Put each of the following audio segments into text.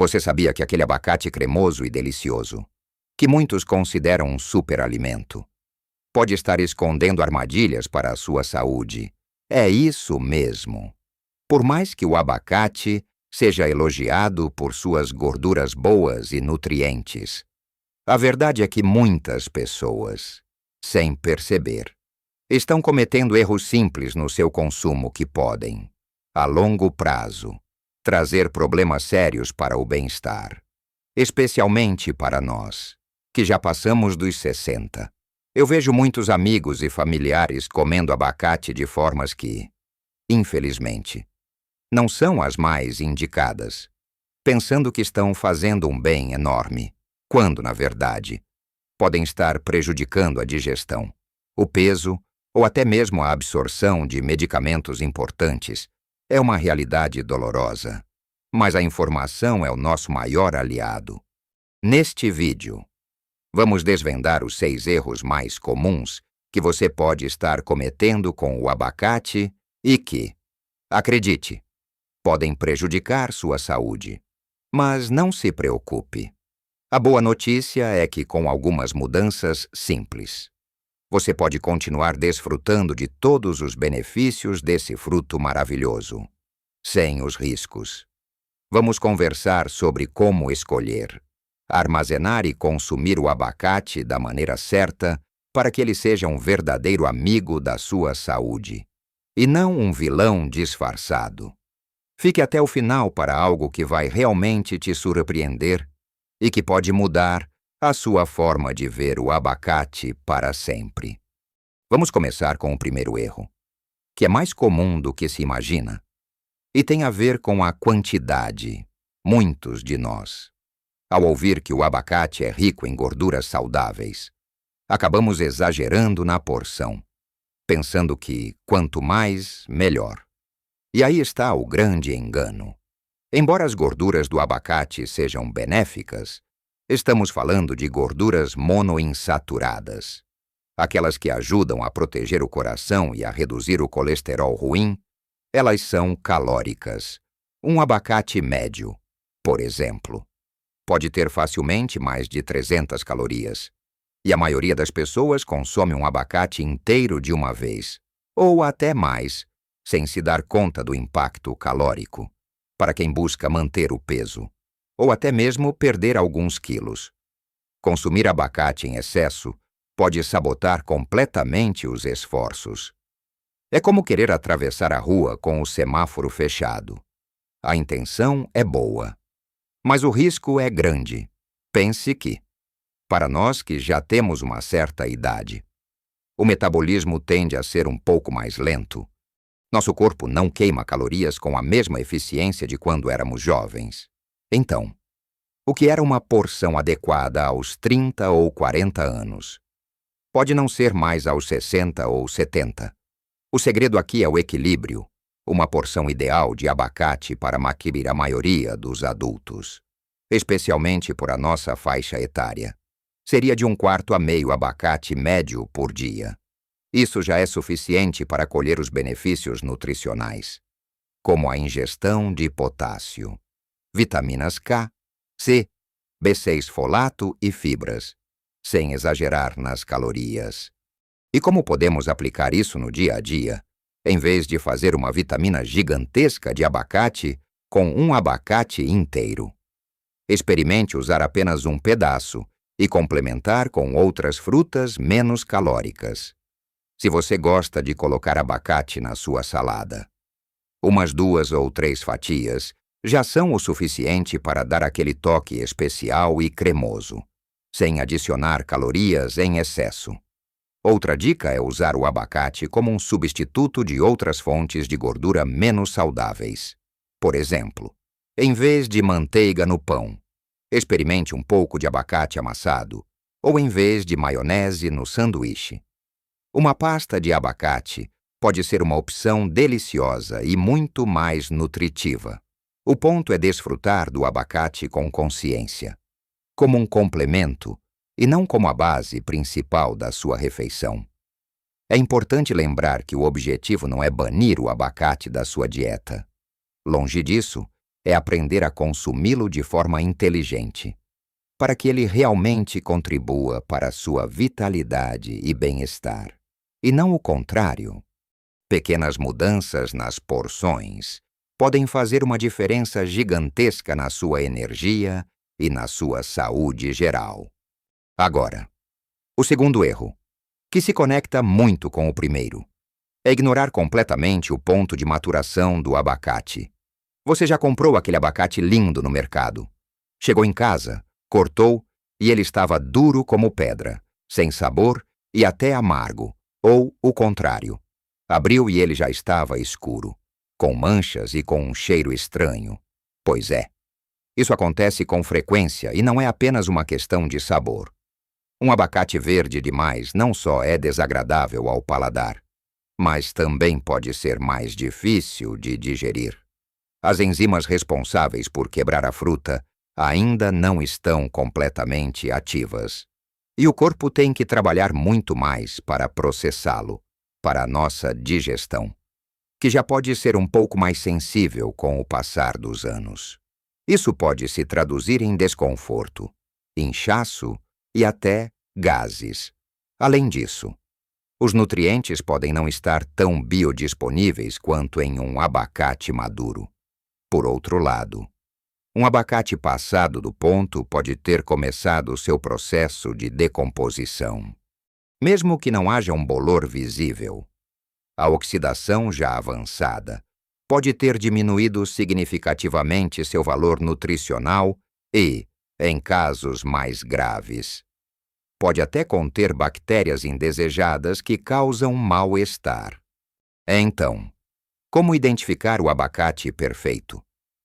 Você sabia que aquele abacate cremoso e delicioso, que muitos consideram um superalimento, pode estar escondendo armadilhas para a sua saúde? É isso mesmo. Por mais que o abacate seja elogiado por suas gorduras boas e nutrientes, a verdade é que muitas pessoas, sem perceber, estão cometendo erros simples no seu consumo que podem, a longo prazo, trazer problemas sérios para o bem-estar, especialmente para nós, que já passamos dos 60. Eu vejo muitos amigos e familiares comendo abacate de formas que, infelizmente, não são as mais indicadas, pensando que estão fazendo um bem enorme, quando, na verdade, podem estar prejudicando a digestão, o peso ou até mesmo a absorção de medicamentos importantes. É uma realidade dolorosa, mas a informação é o nosso maior aliado. Neste vídeo, vamos desvendar os 6 erros mais comuns que você pode estar cometendo com o abacate e que, acredite, podem prejudicar sua saúde. Mas não se preocupe. A boa notícia é que, com algumas mudanças simples, você pode continuar desfrutando de todos os benefícios desse fruto maravilhoso, sem os riscos. Vamos conversar sobre como escolher, armazenar e consumir o abacate da maneira certa para que ele seja um verdadeiro amigo da sua saúde, e não um vilão disfarçado. Fique até o final para algo que vai realmente te surpreender e que pode mudar a sua forma de ver o abacate para sempre. Vamos começar com o primeiro erro, que é mais comum do que se imagina, e tem a ver com a quantidade. Muitos de nós, ao ouvir que o abacate é rico em gorduras saudáveis, acabamos exagerando na porção, pensando que quanto mais, melhor. E aí está o grande engano. Embora as gorduras do abacate sejam benéficas, estamos falando de gorduras monoinsaturadas, aquelas que ajudam a proteger o coração e a reduzir o colesterol ruim. Elas são calóricas. Um abacate médio, por exemplo, pode ter facilmente mais de 300 calorias, e a maioria das pessoas consome um abacate inteiro de uma vez, ou até mais, sem se dar conta do impacto calórico, para quem busca manter o peso, ou até mesmo perder alguns quilos. Consumir abacate em excesso pode sabotar completamente os esforços. É como querer atravessar a rua com o semáforo fechado. A intenção é boa, mas o risco é grande. Pense que, para nós que já temos uma certa idade, o metabolismo tende a ser um pouco mais lento. Nosso corpo não queima calorias com a mesma eficiência de quando éramos jovens. Então, o que era uma porção adequada aos 30 ou 40 anos pode não ser mais aos 60 ou 70. O segredo aqui é o equilíbrio, uma porção ideal de abacate para maquiar a maioria dos adultos, especialmente por a nossa faixa etária. Seria de 1/4 a meio abacate médio por dia. Isso já é suficiente para colher os benefícios nutricionais, como a ingestão de potássio, vitaminas K, C, B6 folato e fibras, sem exagerar nas calorias. E como podemos aplicar isso no dia a dia, em vez de fazer uma vitamina gigantesca de abacate com um abacate inteiro? Experimente usar apenas um pedaço e complementar com outras frutas menos calóricas. Se você gosta de colocar abacate na sua salada, umas 2 ou 3 fatias já são o suficiente para dar aquele toque especial e cremoso, sem adicionar calorias em excesso. Outra dica é usar o abacate como um substituto de outras fontes de gordura menos saudáveis. Por exemplo, em vez de manteiga no pão, experimente um pouco de abacate amassado, ou em vez de maionese no sanduíche. Uma pasta de abacate pode ser uma opção deliciosa e muito mais nutritiva. O ponto é desfrutar do abacate com consciência, como um complemento e não como a base principal da sua refeição. É importante lembrar que o objetivo não é banir o abacate da sua dieta. Longe disso, é aprender a consumi-lo de forma inteligente, para que ele realmente contribua para a sua vitalidade e bem-estar, e não o contrário. Pequenas mudanças nas porções podem fazer uma diferença gigantesca na sua energia e na sua saúde geral. Agora, o segundo erro, que se conecta muito com o primeiro, é ignorar completamente o ponto de maturação do abacate. Você já comprou aquele abacate lindo no mercado. Chegou em casa, cortou e ele estava duro como pedra, sem sabor e até amargo, ou o contrário. Abriu e ele já estava escuro, com manchas e com um cheiro estranho. Pois é, isso acontece com frequência e não é apenas uma questão de sabor. Um abacate verde demais não só é desagradável ao paladar, mas também pode ser mais difícil de digerir. As enzimas responsáveis por quebrar a fruta ainda não estão completamente ativas. E o corpo tem que trabalhar muito mais para processá-lo, para a nossa digestão, que já pode ser um pouco mais sensível com o passar dos anos. Isso pode se traduzir em desconforto, inchaço e até gases. Além disso, os nutrientes podem não estar tão biodisponíveis quanto em um abacate maduro. Por outro lado, um abacate passado do ponto pode ter começado seu processo de decomposição. Mesmo que não haja um bolor visível, a oxidação já avançada pode ter diminuído significativamente seu valor nutricional e, em casos mais graves, pode até conter bactérias indesejadas que causam mal-estar. Então, como identificar o abacate perfeito?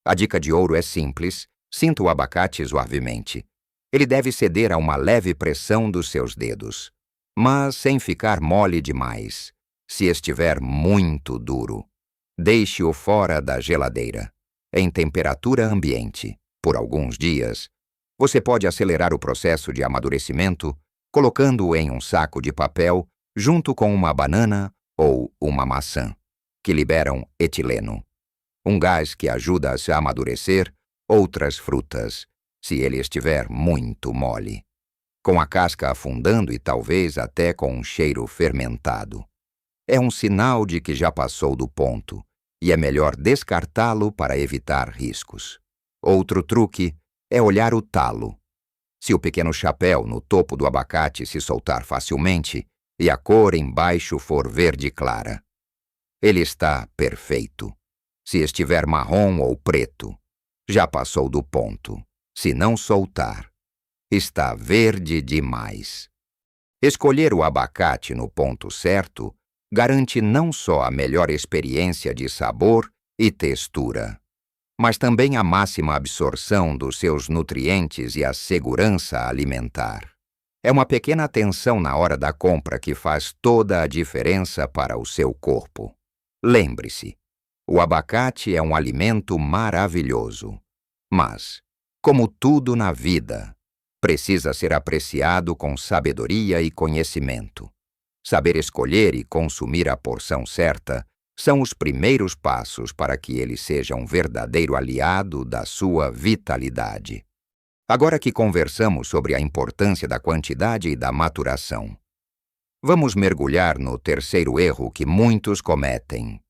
A dica de ouro é simples: sinta o abacate suavemente. Ele deve ceder a uma leve pressão dos seus dedos, mas sem ficar mole demais. Se estiver muito duro, deixe-o fora da geladeira, em temperatura ambiente, por alguns dias. Você pode acelerar o processo de amadurecimento colocando-o em um saco de papel junto com uma banana ou uma maçã, que liberam etileno, um gás que ajuda a se amadurecer outras frutas, se ele estiver muito mole, com a casca afundando e talvez até com um cheiro fermentado. É um sinal de que já passou do ponto, e é melhor descartá-lo para evitar riscos. Outro truque é olhar o talo. Se o pequeno chapéu no topo do abacate se soltar facilmente e a cor embaixo for verde clara, ele está perfeito. Se estiver marrom ou preto, já passou do ponto. Se não soltar, está verde demais. Escolher o abacate no ponto certo garante não só a melhor experiência de sabor e textura, mas também a máxima absorção dos seus nutrientes e a segurança alimentar. É uma pequena atenção na hora da compra que faz toda a diferença para o seu corpo. Lembre-se, o abacate é um alimento maravilhoso, mas, como tudo na vida, precisa ser apreciado com sabedoria e conhecimento. Saber escolher e consumir a porção certa são os primeiros passos para que ele seja um verdadeiro aliado da sua vitalidade. Agora que conversamos sobre a importância da quantidade e da maturação, vamos mergulhar no terceiro erro que muitos cometem.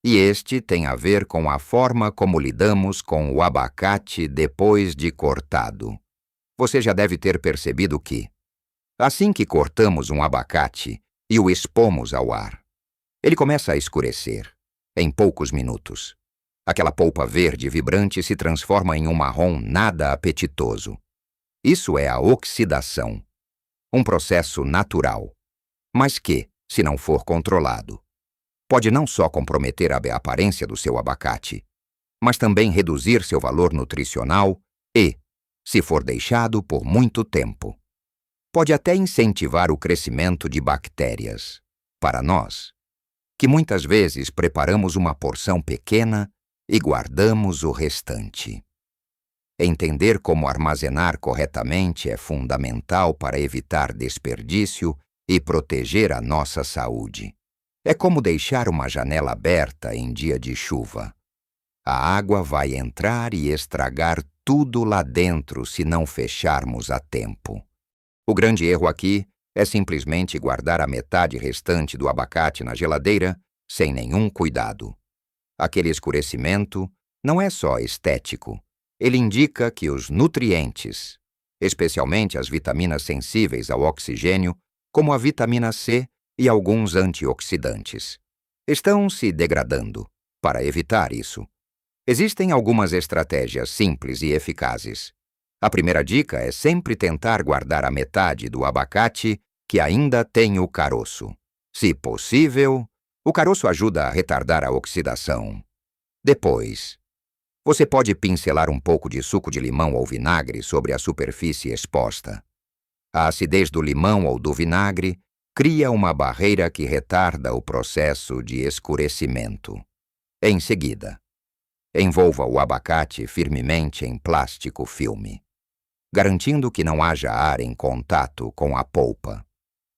E este tem a ver com a forma como lidamos com o abacate depois de cortado. Você já deve ter percebido que, assim que cortamos um abacate e o expomos ao ar, ele começa a escurecer, em poucos minutos. Aquela polpa verde vibrante se transforma em um marrom nada apetitoso. Isso é a oxidação, um processo natural, mas que, se não for controlado, pode não só comprometer a aparência do seu abacate, mas também reduzir seu valor nutricional e, se for deixado por muito tempo, pode até incentivar o crescimento de bactérias. Para nós, que muitas vezes preparamos uma porção pequena e guardamos o restante. Entender como armazenar corretamente é fundamental para evitar desperdício e proteger a nossa saúde. É como deixar uma janela aberta em dia de chuva. A água vai entrar e estragar tudo lá dentro se não fecharmos a tempo. O grande erro aqui é simplesmente guardar a metade restante do abacate na geladeira sem nenhum cuidado. Aquele escurecimento não é só estético. Ele indica que os nutrientes, especialmente as vitaminas sensíveis ao oxigênio, como a vitamina C e alguns antioxidantes, estão se degradando. Para evitar isso, existem algumas estratégias simples e eficazes. A primeira dica é sempre tentar guardar a metade do abacate que ainda tem o caroço. Se possível, o caroço ajuda a retardar a oxidação. Depois, você pode pincelar um pouco de suco de limão ou vinagre sobre a superfície exposta. A acidez do limão ou do vinagre cria uma barreira que retarda o processo de escurecimento. Em seguida, envolva o abacate firmemente em plástico filme, garantindo que não haja ar em contato com a polpa,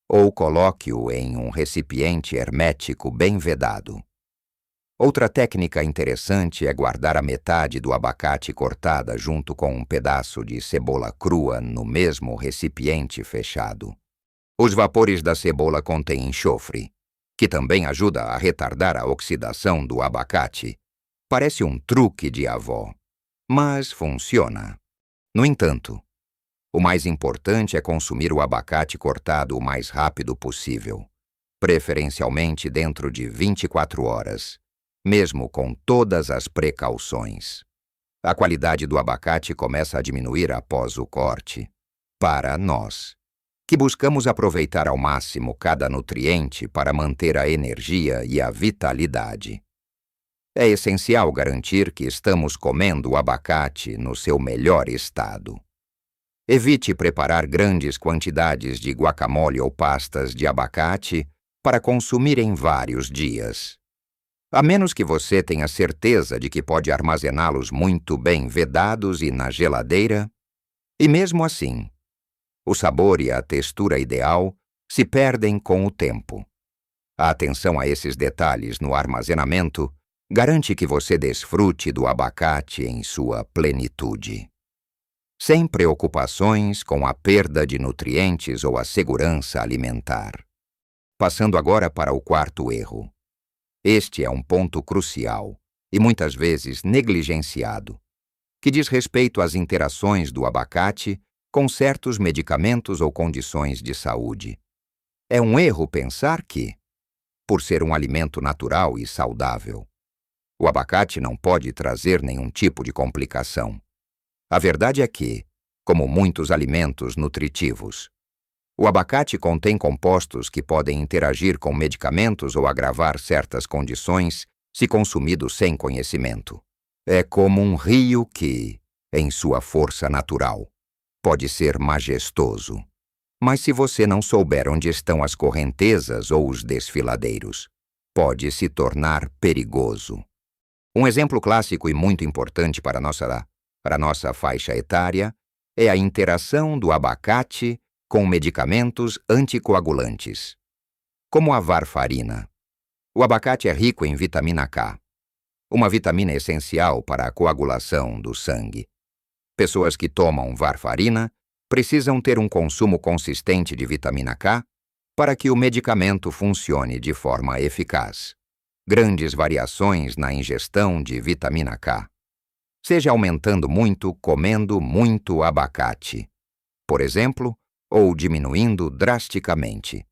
ou coloque-o em um recipiente hermético bem vedado. Outra técnica interessante é guardar a metade do abacate cortada junto com um pedaço de cebola crua no mesmo recipiente fechado. Os vapores da cebola contêm enxofre, que também ajuda a retardar a oxidação do abacate. Parece um truque de avó, mas funciona. No entanto, o mais importante é consumir o abacate cortado o mais rápido possível, preferencialmente dentro de 24 horas, mesmo com todas as precauções. A qualidade do abacate começa a diminuir após o corte. Para nós, que buscamos aproveitar ao máximo cada nutriente para manter a energia e a vitalidade, é essencial garantir que estamos comendo o abacate no seu melhor estado. Evite preparar grandes quantidades de guacamole ou pastas de abacate para consumir em vários dias, a menos que você tenha certeza de que pode armazená-los muito bem vedados e na geladeira. E mesmo assim, o sabor e a textura ideal se perdem com o tempo. A atenção a esses detalhes no armazenamento garante que você desfrute do abacate em sua plenitude, sem preocupações com a perda de nutrientes ou a segurança alimentar. Passando agora para o quarto erro. Este é um ponto crucial e muitas vezes negligenciado, que diz respeito às interações do abacate com certos medicamentos ou condições de saúde. É um erro pensar que, por ser um alimento natural e saudável, o abacate não pode trazer nenhum tipo de complicação. A verdade é que, como muitos alimentos nutritivos, o abacate contém compostos que podem interagir com medicamentos ou agravar certas condições se consumidos sem conhecimento. É como um rio que, em sua força natural, pode ser majestoso. Mas se você não souber onde estão as correntezas ou os desfiladeiros, pode se tornar perigoso. Um exemplo clássico e muito importante para nossa faixa etária é a interação do abacate com medicamentos anticoagulantes, como a varfarina. O abacate é rico em vitamina K, uma vitamina essencial para a coagulação do sangue. Pessoas que tomam varfarina precisam ter um consumo consistente de vitamina K para que o medicamento funcione de forma eficaz. Grandes variações na ingestão de vitamina K, seja aumentando muito comendo muito abacate, por exemplo, ou diminuindo drasticamente,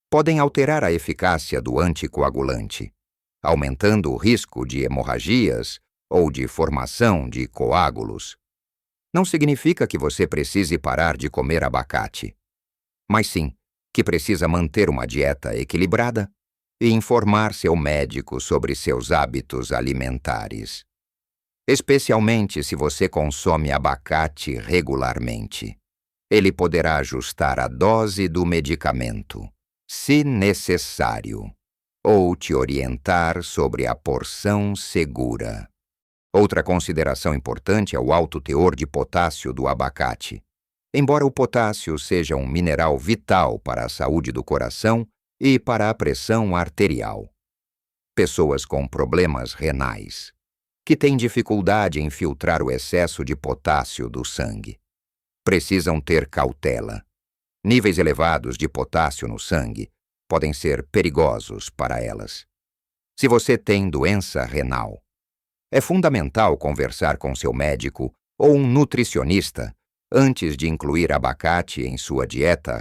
podem alterar a eficácia do anticoagulante, aumentando o risco de hemorragias ou de formação de coágulos. Não significa que você precise parar de comer abacate, mas sim que precisa manter uma dieta equilibrada e informar seu médico sobre seus hábitos alimentares, especialmente se você consome abacate regularmente. Ele poderá ajustar a dose do medicamento, se necessário, ou te orientar sobre a porção segura. Outra consideração importante é o alto teor de potássio do abacate. Embora o potássio seja um mineral vital para a saúde do coração e para a pressão arterial, pessoas com problemas renais que têm dificuldade em filtrar o excesso de potássio do sangue. Precisam ter cautela. Níveis elevados de potássio no sangue podem ser perigosos para elas. Se você tem doença renal, é fundamental conversar com seu médico ou um nutricionista antes de incluir abacate em sua dieta